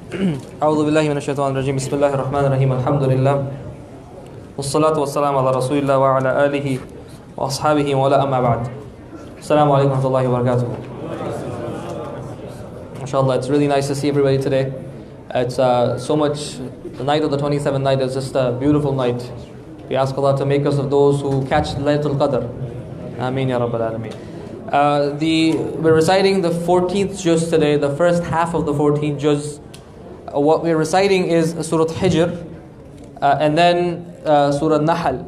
أعوذ بالله من الشيطان الرجيم بسم الله الرحمن الرحيم الحمد لله والصلاة والسلام على رسول الله وعلى آله وأصحابه ولا أما بعد. Assalamu alaikum wa rahmatullahi wa barakatuh. MashaAllah, it's really nice to see everybody today. It's so much, the night of the 27th night is just a beautiful night. We ask Allah to make us of those who catch Laylatul Qadr. Ameen ya Rabbal Alameen. We're reciting the 14th juz today, the first half of the 14th juz. What we're reciting is Surah Hijr and then Surah Nahl.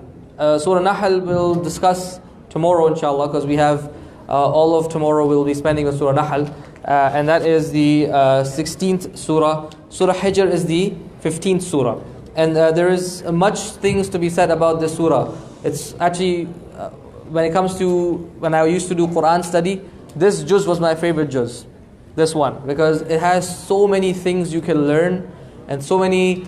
Surah Nahl we'll discuss tomorrow inshallah, because we have all of tomorrow we'll be spending with Surah Nahl, and that is the 16th surah. Surah Hijr is the 15th surah, and there is much things to be said about this surah. It's actually when it comes to when I used to do Quran study, this juz was my favorite juz, this one, because it has so many things you can learn and so many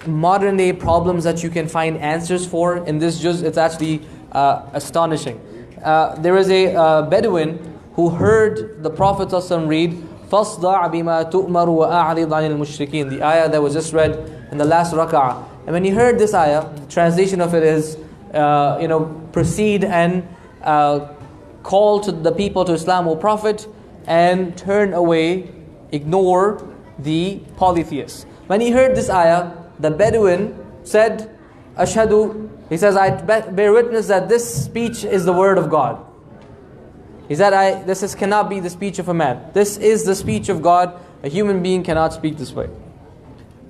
modern day problems that you can find answers for in this juz. It's actually astonishing. There is a Bedouin who heard the Prophet ﷺ read فَاصْدَعْ بِمَا تُؤْمَرُ وَأَعْرِضْ عَنِ الْمُشْرِكِينَ, the ayah that was just read in the last rak'ah. And when he heard this ayah, the translation of it is proceed and call to the people to Islam, O Prophet, and turn away, ignore the polytheists. When he heard this ayah, the Bedouin said, Ashhadu, he says, I bear witness that this speech is the word of God. He said, this cannot be the speech of a man. This is the speech of God. A human being cannot speak this way.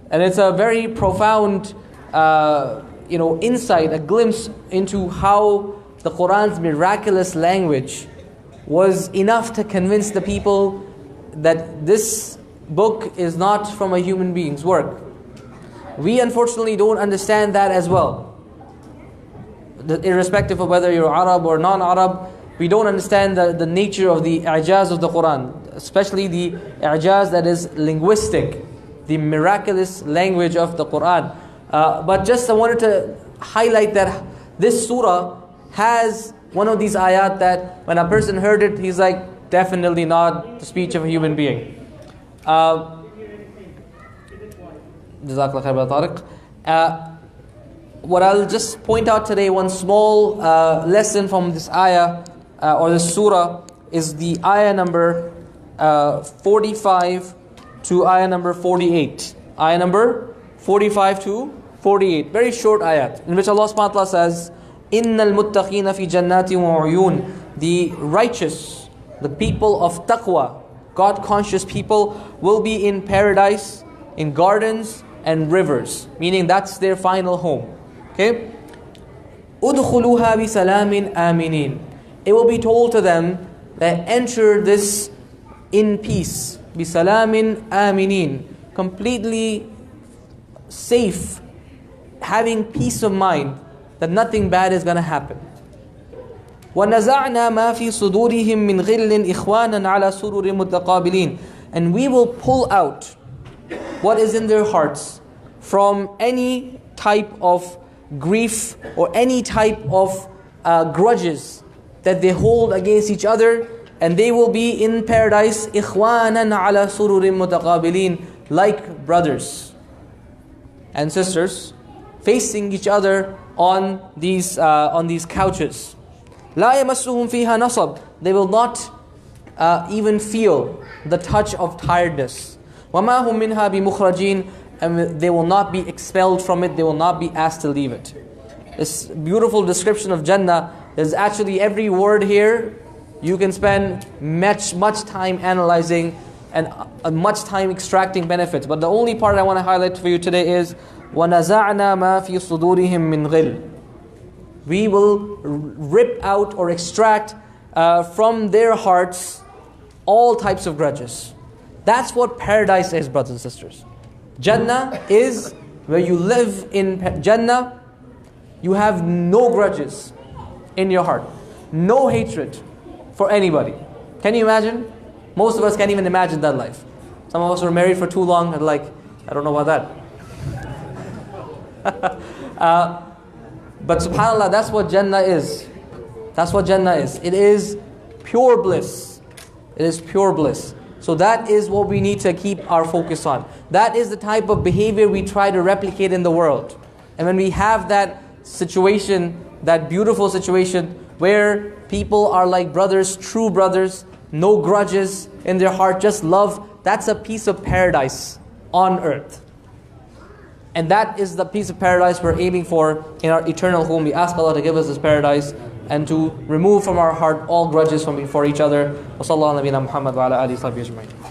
And it's a very profound insight, a glimpse into how the Quran's miraculous language was enough to convince the people that this book is not from a human being's work. We unfortunately don't understand that as well. Irrespective of whether you're Arab or non-Arab, we don't understand the nature of the i'jaz of the Quran, especially the i'jaz that is linguistic, the miraculous language of the Quran. But just I wanted to highlight that this surah has one of these ayat that when a person heard it, he's like, definitely not the speech of a human being. Jazakallah khair, Tariq. What I'll just point out today, one small lesson from this ayah or this surah, is the ayah number 45 to ayah number 48. Ayah number 45 to 48. Very short ayat, in which Allah subhanahu wa ta'ala says, Innal muttaqina fi jannati wa uyun. The righteous, the people of taqwa, God-conscious people, will be in paradise, in gardens and rivers, meaning that's their final home. Okay? Udkhuluha bi salamin aminin. It will be told to them that enter this in peace. Bi salamin aminin. Completely safe, having peace of mind that nothing bad is going to happen. وَنَزَعْنَا مَا فِي صُدُورِهِم مِّنْ غِلٍّ إِخْوَانًا عَلَى سُرُرٍ مُتَقَابِلِينَ. And we will pull out what is in their hearts from any type of grief or any type of grudges that they hold against each other, and they will be in paradise إِخْوَانًا عَلَى سُرُرٍ مُتَقَابِلِينَ, like brothers and sisters facing each other on these couches. لا يمسهم فيها نصب. They will not even feel the touch of tiredness. وما هم منها بمخرجين. And they will not be expelled from it. They will not be asked to leave it. This beautiful description of Jannah is actually every word here. You can spend much time analyzing and much time extracting benefits. But the only part I want to highlight for you today is وَنَزَعْنَا مَا فِي صُدُورِهِم مِّنْ غِلٍّ. We will rip out or extract from their hearts all types of grudges. That's what paradise is, brothers and sisters. Jannah is where you live in Jannah. You have no grudges in your heart, no hatred for anybody. Can you imagine? Most of us can't even imagine that life. Some of us were married for too long and like, I don't know about that. But subhanAllah, that's what Jannah is. That's what Jannah is. It is pure bliss. It is pure bliss. So that is what we need to keep our focus on. That is the type of behavior we try to replicate in the world. And when we have that situation, that beautiful situation where people are like brothers, true brothers, no grudges in their heart, just love, that's a piece of paradise on earth. And that is the piece of paradise we're aiming for in our eternal home. We ask Allah to give us this paradise and to remove from our heart all grudges for each other. Wa sallallahu ala nabiyina Muhammad wa ala alihi wa sahbihi ajma'in.